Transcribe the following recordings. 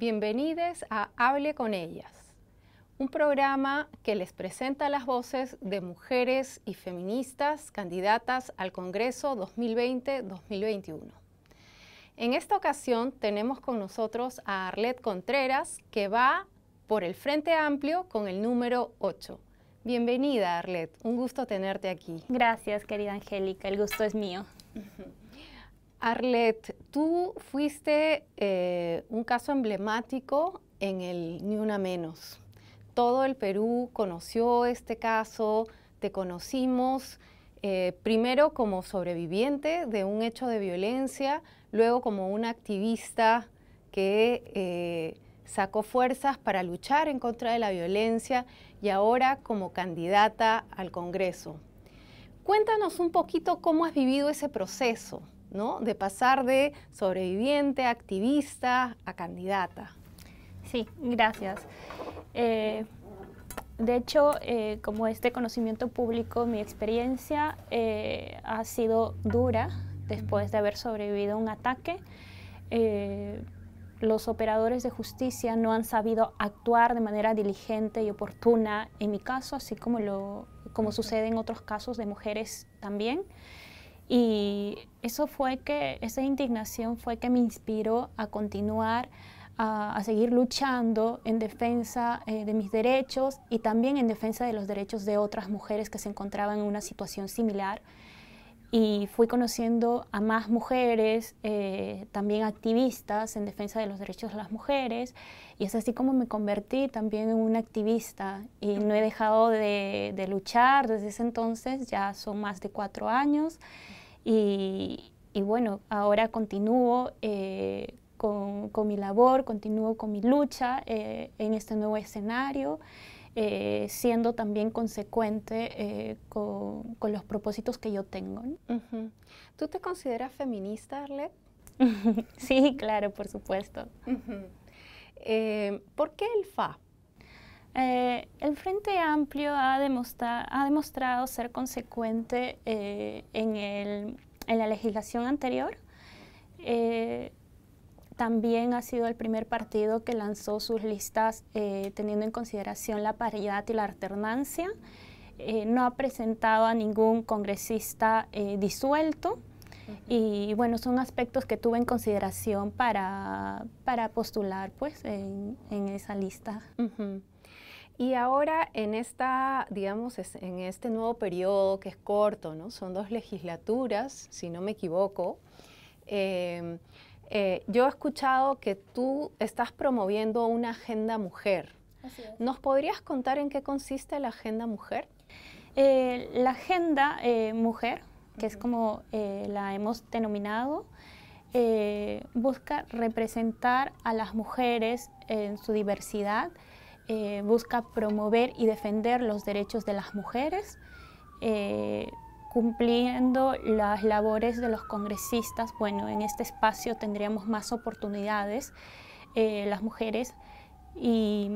Bienvenidos a Hable con ellas, un programa que les presenta las voces de mujeres y feministas candidatas al Congreso 2020-2021. En esta ocasión tenemos con nosotros a Arlet Contreras, que va por el Frente Amplio con el número 8. Bienvenida, Arlet, un gusto tenerte aquí. Gracias, querida Angélica, el gusto es mío. Arlet, tú fuiste un caso emblemático en el Ni Una Menos. Todo el Perú conoció este caso, te conocimos primero como sobreviviente de un hecho de violencia, luego como una activista que sacó fuerzas para luchar en contra de la violencia y ahora como candidata al Congreso. Cuéntanos un poquito cómo has vivido ese proceso, ¿no? De pasar de sobreviviente, activista, a candidata. Sí, gracias. De hecho, como este conocimiento público, mi experiencia ha sido dura después de haber sobrevivido a un ataque. Los operadores de justicia no han sabido actuar de manera diligente y oportuna en mi caso, así como sucede en otros casos de mujeres también. Y esa indignación fue que me inspiró a continuar, a seguir luchando en defensa de mis derechos y también en defensa de los derechos de otras mujeres que se encontraban en una situación similar. Y fui conociendo a más mujeres, también activistas en defensa de los derechos de las mujeres, y es así como me convertí también en una activista y no he dejado de luchar desde ese entonces. Ya son más de 4 años y bueno, ahora continúo con mi labor, continúo con mi lucha en este nuevo escenario. Siendo también consecuente con los propósitos que yo tengo, ¿no? ¿Tú te consideras feminista, Arlet? Sí, claro, por supuesto. ¿Por qué el FA? El Frente Amplio ha demostrado ser consecuente en la legislación anterior. También ha sido el primer partido que lanzó sus listas teniendo en consideración la paridad y la alternancia. No ha presentado a ningún congresista disuelto. Y bueno, son aspectos que tuve en consideración para postular pues, en esa lista. Y ahora en en este nuevo periodo que es corto, ¿no? Son 2 legislaturas, si no me equivoco. Yo he escuchado que tú estás promoviendo una agenda mujer. Así es. ¿Nos podrías contar en qué consiste la agenda mujer? La agenda mujer, que es como la hemos denominado, busca representar a las mujeres en su diversidad, busca promover y defender los derechos de las mujeres, cumpliendo las labores de los congresistas. Bueno, en este espacio tendríamos más oportunidades las mujeres y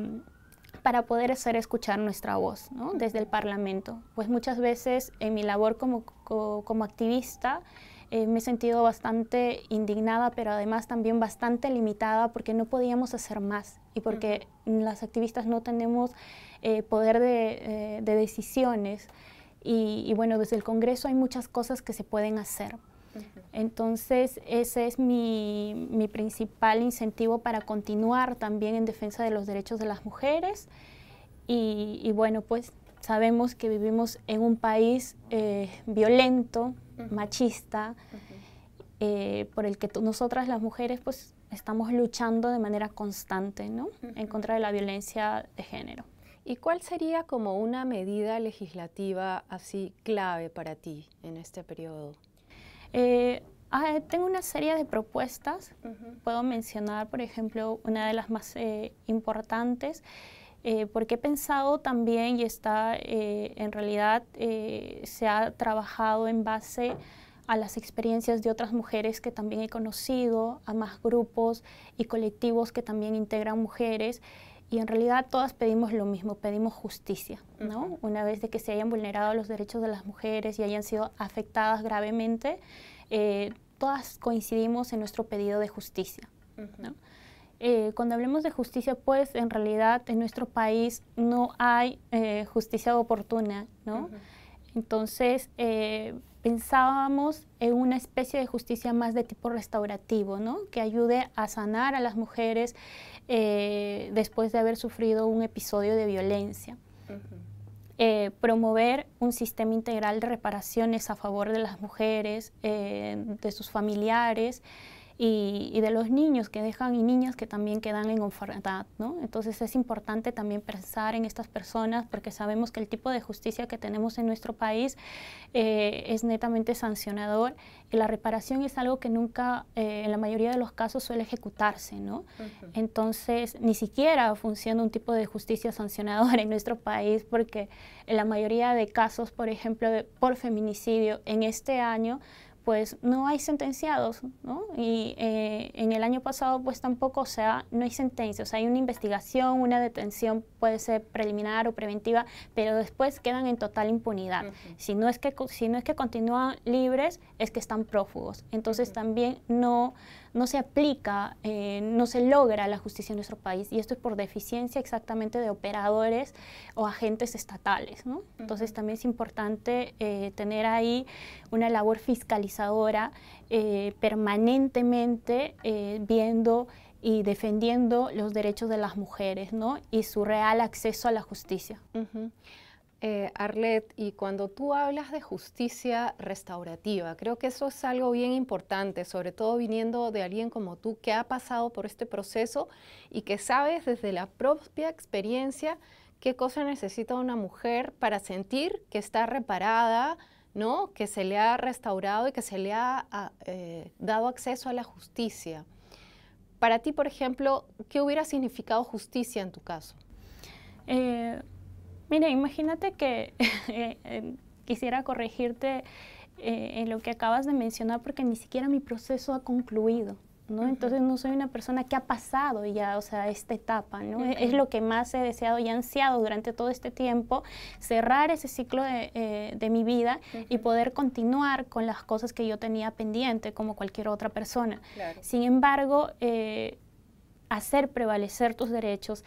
para poder hacer escuchar nuestra voz, ¿no? Desde el Parlamento. Pues muchas veces en mi labor como activista me he sentido bastante indignada, pero además también bastante limitada porque no podíamos hacer más y porque las activistas no tenemos poder de decisiones. Y bueno, desde el Congreso hay muchas cosas que se pueden hacer. Entonces, ese es mi principal incentivo para continuar también en defensa de los derechos de las mujeres. Y bueno, pues sabemos que vivimos en un país violento, machista, por el que nosotras las mujeres pues estamos luchando de manera constante, ¿no? En contra de la violencia de género. ¿Y cuál sería como una medida legislativa así clave para ti en este periodo? Tengo una serie de propuestas. Puedo mencionar, por ejemplo, una de las más importantes, porque he pensado también y en realidad se ha trabajado en base a las experiencias de otras mujeres que también he conocido, a más grupos y colectivos que también integran mujeres. Y en realidad todas pedimos lo mismo, pedimos justicia, ¿no? Una vez de que se hayan vulnerado los derechos de las mujeres y hayan sido afectadas gravemente, todas coincidimos en nuestro pedido de justicia, ¿no? cuando hablemos de justicia, pues en realidad en nuestro país no hay justicia oportuna, ¿no? Entonces, pensábamos en una especie de justicia más de tipo restaurativo, ¿no? Que ayude a sanar a las mujeres después de haber sufrido un episodio de violencia. Promover un sistema integral de reparaciones a favor de las mujeres, de sus familiares y de los niños que dejan y niñas que también quedan en orfandad, ¿no? Entonces es importante también pensar en estas personas porque sabemos que el tipo de justicia que tenemos en nuestro país es netamente sancionador y la reparación es algo que nunca, en la mayoría de los casos, suele ejecutarse, ¿no? Entonces ni siquiera funciona un tipo de justicia sancionadora en nuestro país porque en la mayoría de casos, por ejemplo, por feminicidio en este año, pues no hay sentenciados, ¿no? Y en el año pasado pues tampoco, o sea, no hay sentencia, o sea, hay una investigación, una detención puede ser preliminar o preventiva, pero después quedan en total impunidad. Si no es que continúan libres, es que están prófugos. Entonces también no se aplica, no se logra la justicia en nuestro país y esto es por deficiencia exactamente de operadores o agentes estatales, ¿no? Entonces también es importante tener ahí una labor fiscalizadora permanentemente viendo y defendiendo los derechos de las mujeres, ¿no? Y su real acceso a la justicia. Arlet, y cuando tú hablas de justicia restaurativa, creo que eso es algo bien importante, sobre todo viniendo de alguien como tú que ha pasado por este proceso y que sabes desde la propia experiencia qué cosa necesita una mujer para sentir que está reparada, ¿no? Que se le ha restaurado y que se le ha dado acceso a la justicia. Para ti, por ejemplo, ¿qué hubiera significado justicia en tu caso? Mira, imagínate que quisiera corregirte en lo que acabas de mencionar porque ni siquiera mi proceso ha concluido, ¿no? Entonces no soy una persona que ha pasado ya, o sea, esta etapa, ¿no? Es lo que más he deseado y ansiado durante todo este tiempo, cerrar ese ciclo de mi vida y poder continuar con las cosas que yo tenía pendiente como cualquier otra persona. Claro. Sin embargo, hacer prevalecer tus derechos,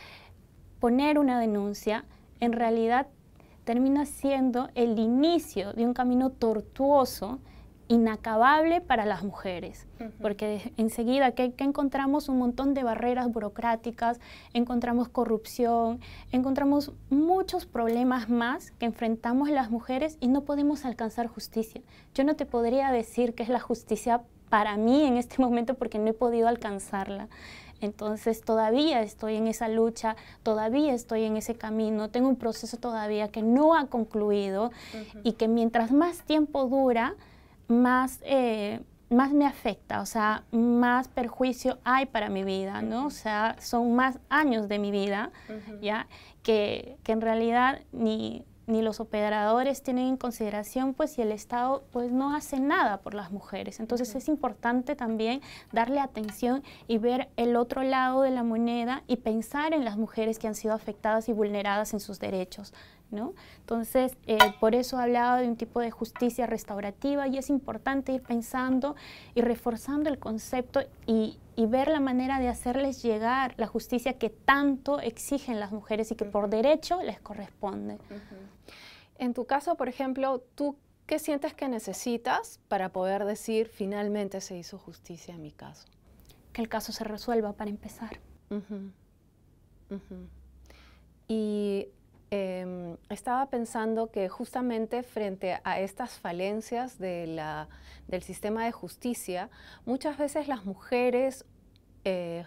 poner una denuncia, en realidad termina siendo el inicio de un camino tortuoso, inacabable para las mujeres, porque enseguida que encontramos un montón de barreras burocráticas, encontramos corrupción, encontramos muchos problemas más que enfrentamos las mujeres y no podemos alcanzar justicia. Yo no te podría decir qué es la justicia para mí en este momento porque no he podido alcanzarla. Entonces todavía estoy en esa lucha, todavía estoy en ese camino, tengo un proceso todavía que no ha concluido y que mientras más tiempo dura, más me afecta, o sea, más perjuicio hay para mi vida, ¿no? O sea, son más años de mi vida, ¿ya? Que en realidad ni los operadores tienen en consideración, pues, y el Estado, pues, no hace nada por las mujeres. Entonces, es importante también darle atención y ver el otro lado de la moneda y pensar en las mujeres que han sido afectadas y vulneradas en sus derechos, ¿no? Entonces, por eso hablaba de un tipo de justicia restaurativa y es importante ir pensando y reforzando el concepto y ver la manera de hacerles llegar la justicia que tanto exigen las mujeres y que por derecho les corresponde. En tu caso, por ejemplo, ¿tú qué sientes que necesitas para poder decir finalmente se hizo justicia en mi caso? Que el caso se resuelva para empezar. Y estaba pensando que justamente frente a estas falencias del sistema de justicia, muchas veces las mujeres,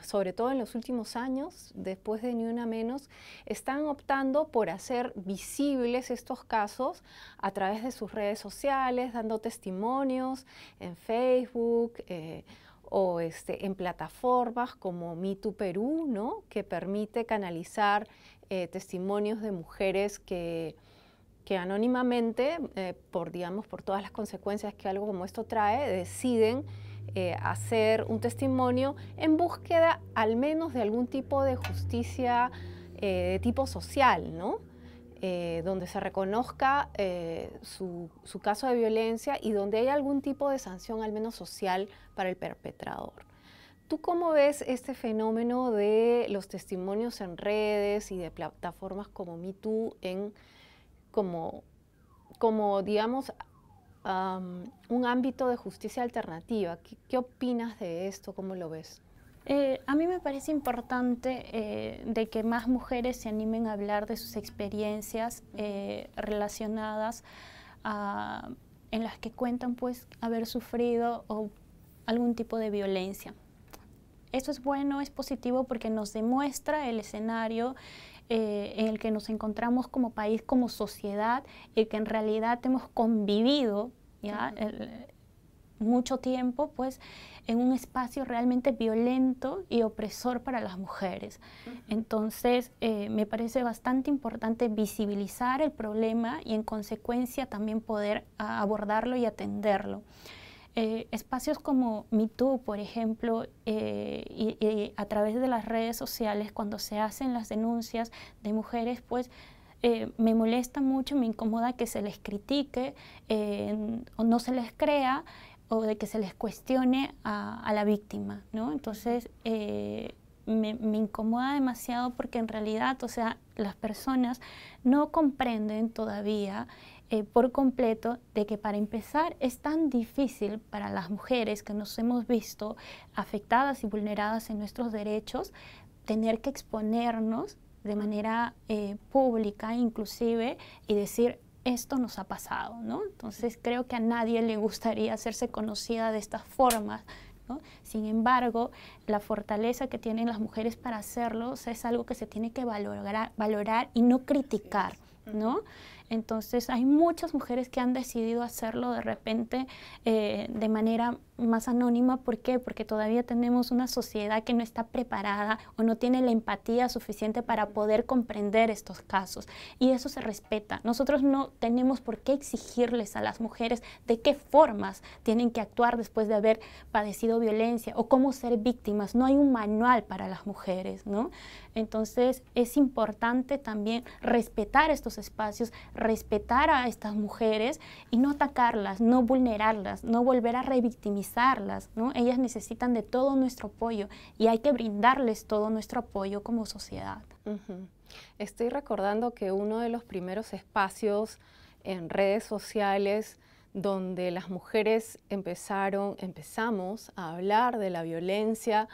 sobre todo en los últimos años, después de Ni Una Menos, están optando por hacer visibles estos casos a través de sus redes sociales, dando testimonios en Facebook, o en plataformas como MeToo Perú, ¿no? Que permite canalizar testimonios de mujeres que anónimamente, por todas las consecuencias que algo como esto trae, deciden hacer un testimonio en búsqueda al menos de algún tipo de justicia de tipo social, ¿no? Donde se reconozca su caso de violencia y donde hay algún tipo de sanción al menos social para el perpetrador. ¿Tú cómo ves este fenómeno de los testimonios en redes y de plataformas como MeToo en como digamos, un ámbito de justicia alternativa? ¿Qué opinas de esto? ¿Cómo lo ves? A mí me parece importante de que más mujeres se animen a hablar de sus experiencias relacionadas en las que cuentan pues haber sufrido o algún tipo de violencia. Eso es bueno, es positivo porque nos demuestra el escenario en el que nos encontramos como país, como sociedad, y que en realidad hemos convivido ¿ya? Mucho tiempo pues en un espacio realmente violento y opresor para las mujeres. Entonces me parece bastante importante visibilizar el problema y en consecuencia también poder abordarlo y atenderlo. Espacios como MeToo, por ejemplo, y a través de las redes sociales, cuando se hacen las denuncias de mujeres, pues me molesta mucho, me incomoda que se les critique o no se les crea o de que se les cuestione a la víctima, ¿no? Entonces, me incomoda demasiado porque en realidad, o sea, las personas no comprenden todavía por completo de que para empezar es tan difícil para las mujeres que nos hemos visto afectadas y vulneradas en nuestros derechos tener que exponernos de manera pública inclusive y decir esto nos ha pasado, ¿no? Entonces creo que a nadie le gustaría hacerse conocida de estas formas, ¿no? Sin embargo, la fortaleza que tienen las mujeres para hacerlo, o sea, es algo que se tiene que valorar y no criticar, ¿no? Entonces hay muchas mujeres que han decidido hacerlo de repente de manera más anónima. ¿Por qué? Porque todavía tenemos una sociedad que no está preparada o no tiene la empatía suficiente para poder comprender estos casos. Y eso se respeta. Nosotros no tenemos por qué exigirles a las mujeres de qué formas tienen que actuar después de haber padecido violencia o cómo ser víctimas. No hay un manual para las mujeres, ¿no? Entonces es importante también respetar estos espacios, respetar a estas mujeres y no atacarlas, no vulnerarlas, no volver a revictimizarlas, ¿no? Ellas necesitan de todo nuestro apoyo y hay que brindarles todo nuestro apoyo como sociedad. Estoy recordando que uno de los primeros espacios en redes sociales donde las mujeres empezamos a hablar de la violencia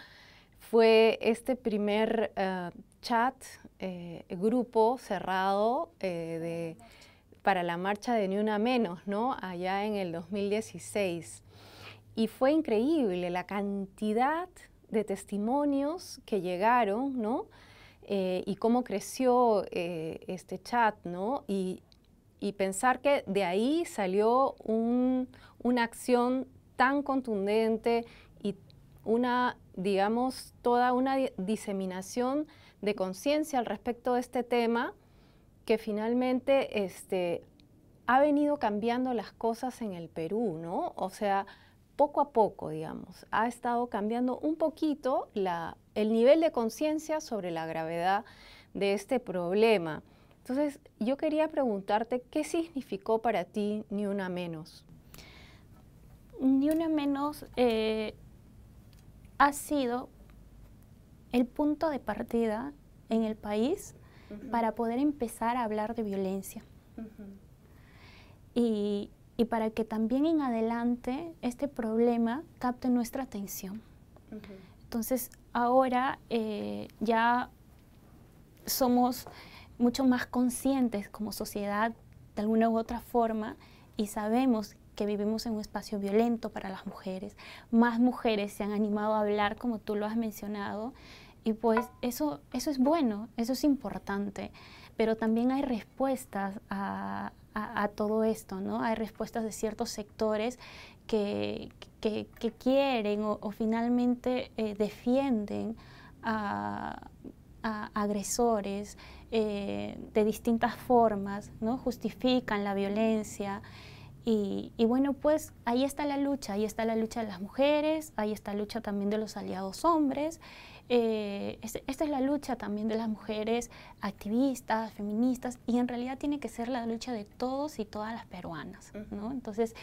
fue este primer chat, grupo cerrado para la marcha de Ni Una Menos, ¿no? Allá en el 2016. Y fue increíble la cantidad de testimonios que llegaron, ¿no? Y cómo creció este chat, ¿no? Y pensar que de ahí salió una acción tan contundente y digamos, toda una diseminación de conciencia al respecto de este tema que finalmente ha venido cambiando las cosas en el Perú, ¿no? O sea, poco a poco, digamos, ha estado cambiando un poquito el nivel de conciencia sobre la gravedad de este problema. Entonces, yo quería preguntarte, ¿qué significó para ti Ni Una Menos? Ni Una Menos ha sido el punto de partida en el país para poder empezar a hablar de violencia. Y para que también en adelante este problema capte nuestra atención. Entonces ahora ya somos mucho más conscientes como sociedad de alguna u otra forma y sabemos que vivimos en un espacio violento para las mujeres. Más mujeres se han animado a hablar, como tú lo has mencionado, y pues eso es bueno, eso es importante. Pero también hay respuestas a todo esto, ¿no? Hay respuestas de ciertos sectores que quieren o finalmente defienden a agresores de distintas formas, ¿no? Justifican la violencia. Y bueno, pues ahí está la lucha de las mujeres, ahí está la lucha también de los aliados hombres, esta es la lucha también de las mujeres activistas, feministas, y en realidad tiene que ser la lucha de todos y todas las peruanas, ¿no? Entonces,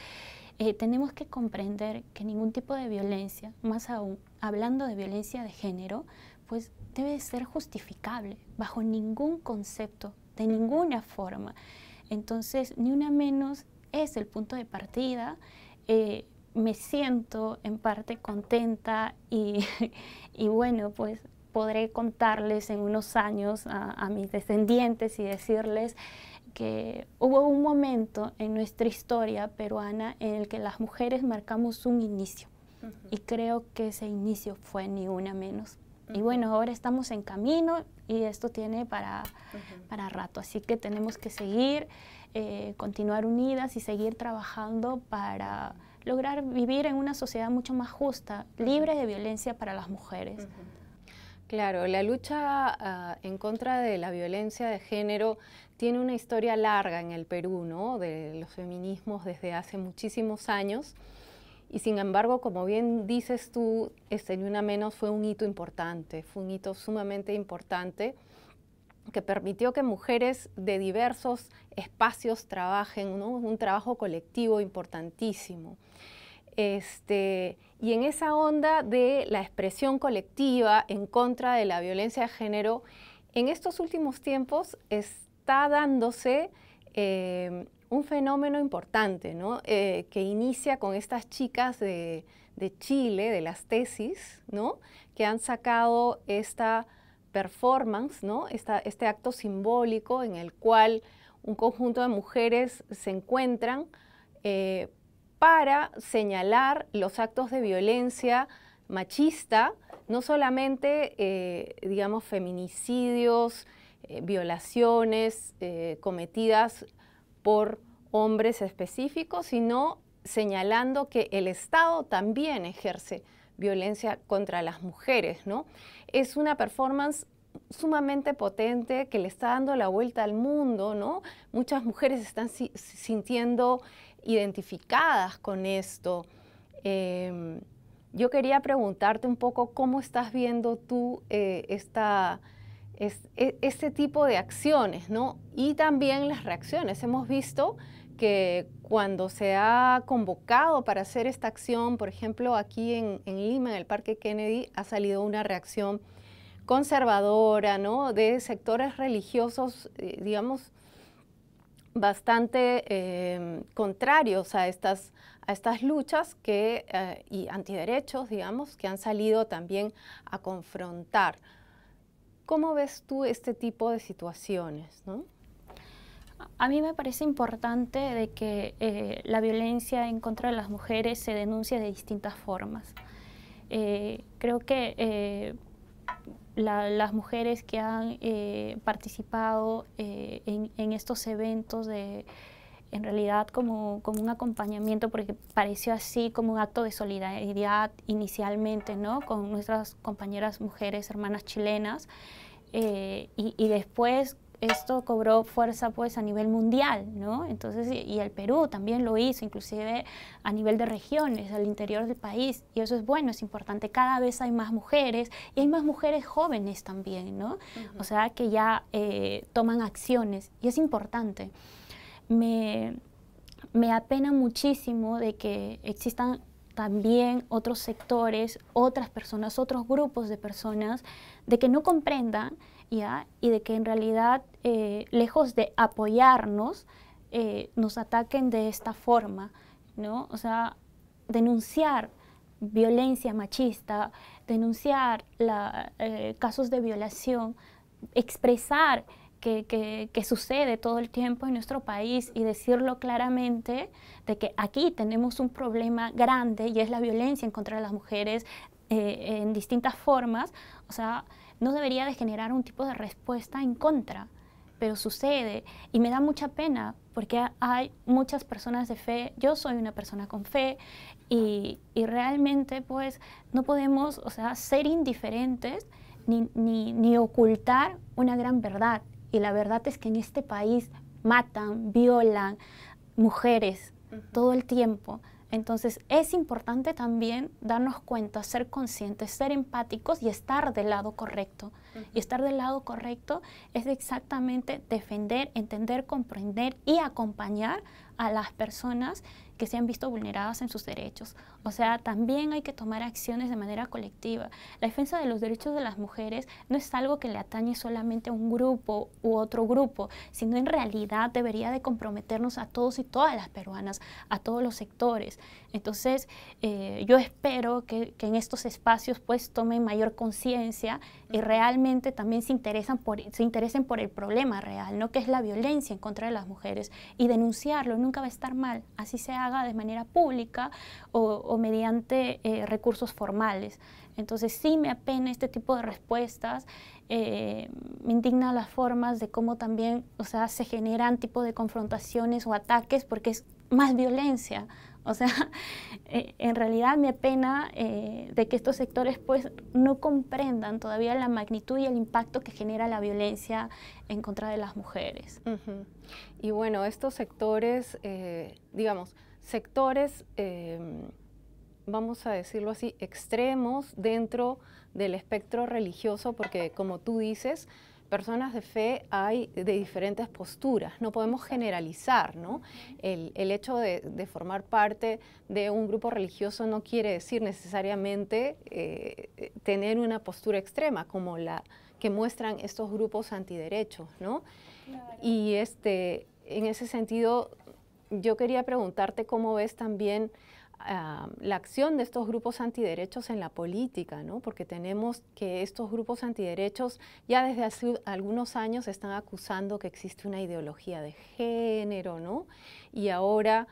tenemos que comprender que ningún tipo de violencia, más aún hablando de violencia de género, pues debe ser justificable bajo ningún concepto, de ninguna forma. Entonces, Ni Una Menos es el punto de partida. Me siento en parte contenta y bueno, pues podré contarles en unos años a mis descendientes y decirles que hubo un momento en nuestra historia peruana en el que las mujeres marcamos un inicio. Y creo que ese inicio fue Ni Una Menos. Y bueno, ahora estamos en camino y esto tiene para rato. Así que tenemos que seguir, continuar unidas y seguir trabajando para lograr vivir en una sociedad mucho más justa, libre de violencia para las mujeres. Claro, la lucha en contra de la violencia de género tiene una historia larga en el Perú, ¿no? De los feminismos desde hace muchísimos años. Y sin embargo, como bien dices tú, Ni Una Menos fue un hito importante, fue un hito sumamente importante que permitió que mujeres de diversos espacios trabajen, ¿no? Un trabajo colectivo importantísimo. Y en esa onda de la expresión colectiva en contra de la violencia de género, en estos últimos tiempos está dándose un fenómeno importante, ¿no? Que inicia con estas chicas de Chile, de las tesis, ¿no? Que han sacado esta performance, ¿no? Este acto simbólico en el cual un conjunto de mujeres se encuentran para señalar los actos de violencia machista, no solamente, digamos, feminicidios, violaciones cometidas por hombres específicos, sino señalando que el Estado también ejerce violencia contra las mujeres, ¿no? Es una performance sumamente potente que le está dando la vuelta al mundo, ¿no? Muchas mujeres están sintiendo identificadas con esto. Yo quería preguntarte un poco cómo estás viendo tú este tipo de acciones, ¿no? Y también las reacciones. Hemos visto que cuando se ha convocado para hacer esta acción, por ejemplo, aquí en Lima, en el Parque Kennedy, ha salido una reacción conservadora, ¿no? De sectores religiosos, digamos, bastante contrarios a estas luchas y antiderechos, digamos, que han salido también a confrontar. ¿Cómo ves tú este tipo de situaciones, ¿no? A mí me parece importante de que la violencia en contra de las mujeres se denuncie de distintas formas. Creo que las mujeres que han participado en estos eventos en realidad como un acompañamiento, porque pareció así como un acto de solidaridad inicialmente, ¿no? Con nuestras compañeras mujeres, hermanas chilenas, y después esto cobró fuerza pues a nivel mundial, ¿no? Entonces, y el Perú también lo hizo, inclusive a nivel de regiones, al interior del país, y eso es bueno, es importante. Cada vez hay más mujeres, y hay más mujeres jóvenes también, ¿no? O sea, que ya toman acciones, y es importante. Me apena muchísimo de que existan también otros sectores, otras personas, otros grupos de personas, de que no comprendan, ¿ya? Y de que en realidad, lejos de apoyarnos, nos ataquen de esta forma, ¿no? O sea, denunciar violencia machista, denunciar casos de violación, expresar que sucede todo el tiempo en nuestro país y decirlo claramente de que aquí tenemos un problema grande y es la violencia en contra de las mujeres en distintas formas, o sea, no debería de generar un tipo de respuesta en contra, pero sucede y me da mucha pena porque hay muchas personas de fe, yo soy una persona con fe y realmente pues no podemos, o sea, ser indiferentes ni ocultar una gran verdad. Y la verdad es que en este país matan, violan mujeres todo el tiempo. Entonces es importante también darnos cuenta, ser conscientes, ser empáticos y estar del lado correcto. Y estar del lado correcto es exactamente defender, entender, comprender y acompañar a las personas que se han visto vulneradas en sus derechos. O sea, también hay que tomar acciones de manera colectiva. La defensa de los derechos de las mujeres no es algo que le atañe solamente a un grupo u otro grupo, sino en realidad debería de comprometernos a todos y todas las peruanas, a todos los sectores. Entonces, yo espero que en estos espacios pues tomen mayor conciencia y realmente también se interesen por el problema real, ¿no? Que es la violencia en contra de las mujeres, y denunciarlo nunca va a estar mal, así se haga de manera pública o mediante recursos formales. Entonces sí me apena este tipo de respuestas, me indigna las formas de cómo también, o sea, se generan tipo de confrontaciones o ataques porque es más violencia. O sea, en realidad me apena de que estos sectores pues no comprendan todavía la magnitud y el impacto que genera la violencia en contra de las mujeres. Y bueno, estos sectores, digamos, sectores, vamos a decirlo así, extremos dentro del espectro religioso, porque como tú dices, personas de fe hay de diferentes posturas, no podemos generalizar, ¿no? El hecho de formar parte de un grupo religioso no quiere decir necesariamente tener una postura extrema como la que muestran estos grupos antiderechos, ¿no? Claro. Y en ese sentido, yo quería preguntarte cómo ves también la acción de estos grupos antiderechos en la política, ¿no? Porque tenemos que estos grupos antiderechos ya desde hace algunos años están acusando que existe una ideología de género, ¿no? Y ahora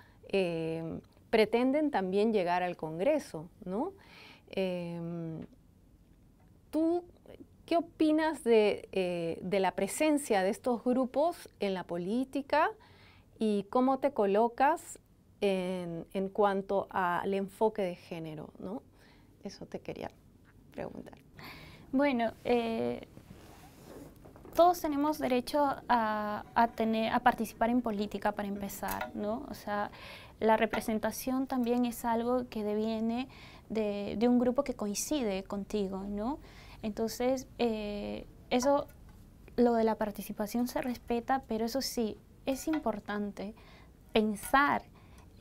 pretenden también llegar al Congreso, ¿no? ¿Tú qué opinas de la presencia de estos grupos en la política y cómo te colocas en cuanto al enfoque de género, ¿no? Eso te quería preguntar. Bueno, todos tenemos derecho a participar en política para empezar, ¿no? O sea, la representación también es algo que deviene de un grupo que coincide contigo, ¿no? Entonces, eso, lo de la participación se respeta, pero eso sí, es importante pensar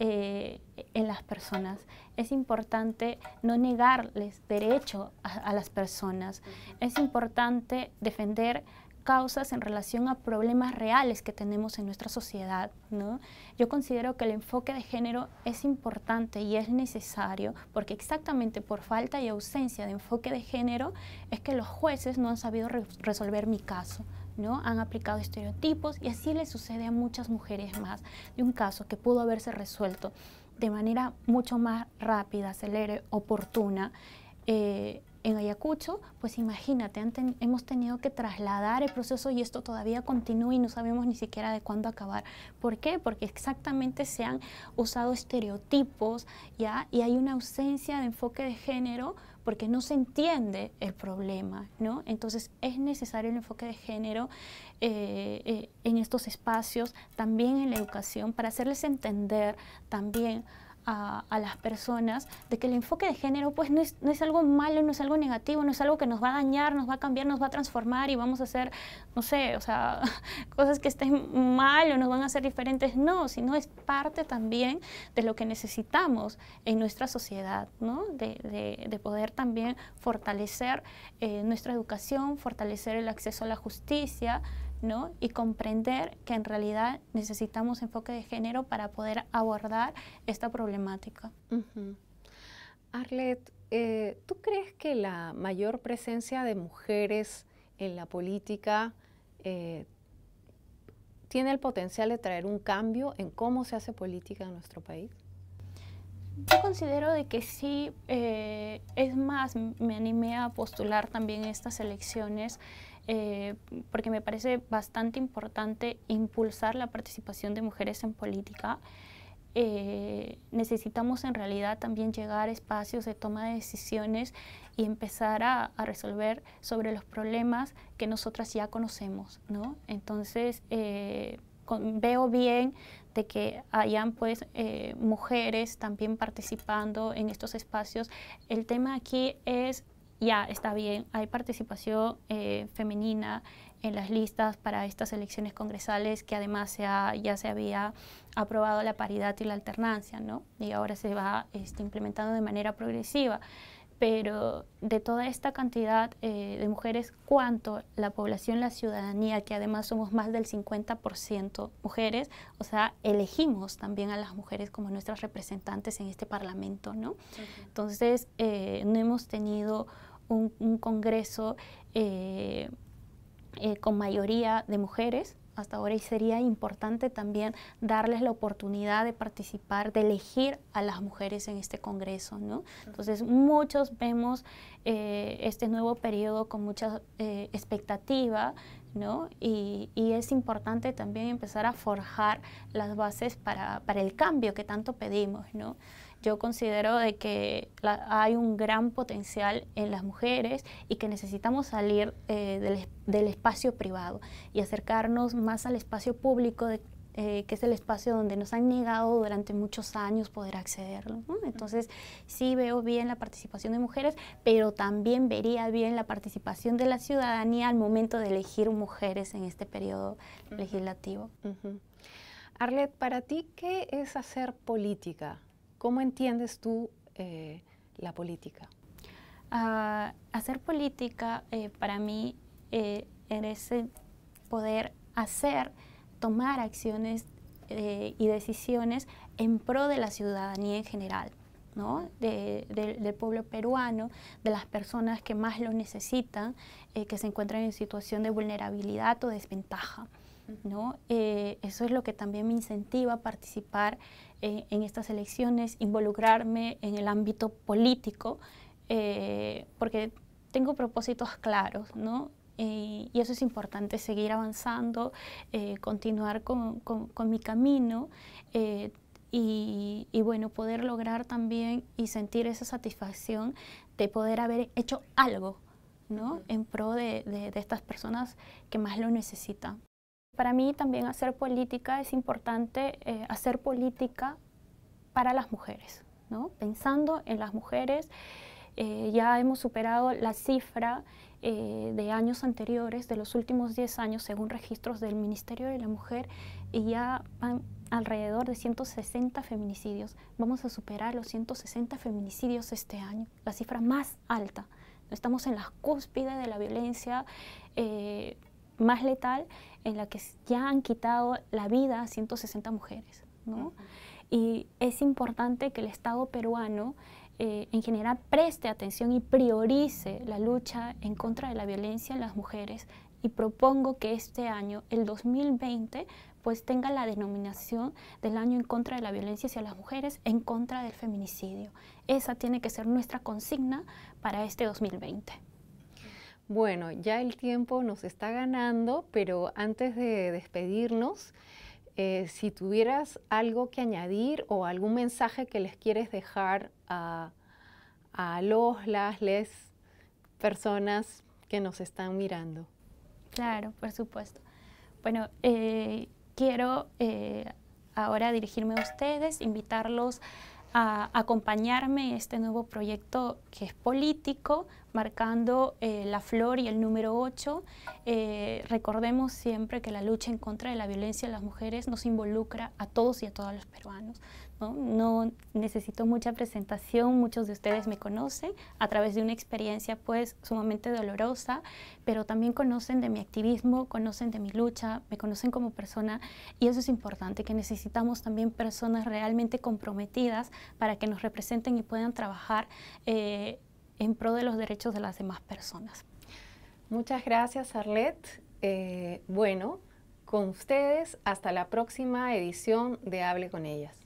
en las personas. Es importante no negarles derecho a las personas. Es importante defender causas en relación a problemas reales que tenemos en nuestra sociedad, ¿no? Yo considero que el enfoque de género es importante y es necesario porque exactamente por falta y ausencia de enfoque de género es que los jueces no han sabido resolver mi caso, ¿no? Han aplicado estereotipos y así le sucede a muchas mujeres más de un caso que pudo haberse resuelto de manera mucho más rápida, celere, oportuna. En Ayacucho, pues imagínate, hemos tenido que trasladar el proceso y esto todavía continúa y no sabemos ni siquiera de cuándo acabar. ¿Por qué? Porque exactamente se han usado estereotipos, ¿ya? Y hay una ausencia de enfoque de género porque no se entiende el problema, ¿no? Entonces es necesario el enfoque de género en estos espacios, también en la educación, para hacerles entender también a las personas de que el enfoque de género pues no es algo malo, no es algo negativo, no es algo que nos va a dañar, nos va a cambiar, nos va a transformar y vamos a hacer, no sé, o sea, cosas que estén mal o nos van a hacer diferentes, no, sino es parte también de lo que necesitamos en nuestra sociedad, ¿no? De poder también fortalecer nuestra educación, fortalecer el acceso a la justicia, ¿no? Y comprender que en realidad necesitamos enfoque de género para poder abordar esta problemática. Arlet, ¿tú crees que la mayor presencia de mujeres en la política tiene el potencial de traer un cambio en cómo se hace política en nuestro país? Yo considero de que sí, es más, me animé a postular también estas elecciones porque me parece bastante importante impulsar la participación de mujeres en política. Necesitamos en realidad también llegar a espacios de toma de decisiones y empezar a resolver sobre los problemas que nosotras ya conocemos, ¿no? Entonces, veo bien de que hayan pues mujeres también participando en estos espacios. El tema aquí es, ya está bien, hay participación femenina en las listas para estas elecciones congresales, que además ya se había aprobado la paridad y la alternancia, ¿no? Y ahora se va implementando de manera progresiva. Pero de toda esta cantidad de mujeres, ¿cuánto la población, la ciudadanía, que además somos más del 50% mujeres, o sea, elegimos también a las mujeres como nuestras representantes en este Parlamento, ¿no? Entonces, no hemos tenido un Congreso con mayoría de mujeres hasta ahora, y sería importante también darles la oportunidad de participar, de elegir a las mujeres en este Congreso, ¿no? Entonces, muchos vemos este nuevo periodo con mucha expectativa, ¿no? Y es importante también empezar a forjar las bases para el cambio que tanto pedimos, ¿no? Yo considero de que hay un gran potencial en las mujeres y que necesitamos salir del espacio privado y acercarnos más al espacio público, que es el espacio donde nos han negado durante muchos años poder accederlo, ¿no? Entonces, sí veo bien la participación de mujeres, pero también vería bien la participación de la ciudadanía al momento de elegir mujeres en este periodo legislativo. Arlet, para ti, ¿qué es hacer política? ¿Cómo entiendes tú la política? Hacer política para mí es poder tomar acciones y decisiones en pro de la ciudadanía en general, ¿no? Del pueblo peruano, de las personas que más lo necesitan, que se encuentran en situación de vulnerabilidad o desventaja, ¿no? Eso es lo que también me incentiva a participar en estas elecciones, involucrarme en el ámbito político, porque tengo propósitos claros, ¿no? Y eso es importante, seguir avanzando, continuar con mi camino y bueno, poder lograr también y sentir esa satisfacción de poder haber hecho algo, ¿no? En pro de estas personas que más lo necesitan. Para mí también hacer política es importante, hacer política para las mujeres, ¿no? Pensando en las mujeres, ya hemos superado la cifra de años anteriores, de los últimos 10 años, según registros del Ministerio de la Mujer, y ya van alrededor de 160 feminicidios. Vamos a superar los 160 feminicidios este año, la cifra más alta. Estamos en la cúspide de la violencia más letal, en la que ya han quitado la vida a 160 mujeres, ¿no? Y es importante que el Estado peruano en general preste atención y priorice la lucha en contra de la violencia en las mujeres, y propongo que este año, el 2020, pues tenga la denominación del año en contra de la violencia hacia las mujeres, en contra del feminicidio. Esa tiene que ser nuestra consigna para este 2020. Bueno, ya el tiempo nos está ganando, pero antes de despedirnos, si tuvieras algo que añadir o algún mensaje que les quieres dejar a las personas que nos están mirando. Claro, por supuesto. Bueno, quiero ahora dirigirme a ustedes, invitarlos a acompañarme en este nuevo proyecto que es político, marcando la flor y el número 8. Recordemos siempre que la lucha en contra de la violencia de las mujeres nos involucra a todos y a todas los peruanos, ¿no? No necesito mucha presentación, muchos de ustedes me conocen a través de una experiencia pues sumamente dolorosa, pero también conocen de mi activismo, conocen de mi lucha, me conocen como persona, y eso es importante, que necesitamos también personas realmente comprometidas para que nos representen y puedan trabajar en pro de los derechos de las demás personas. Muchas gracias, Arlet. Bueno, con ustedes hasta la próxima edición de Hable con Ellas.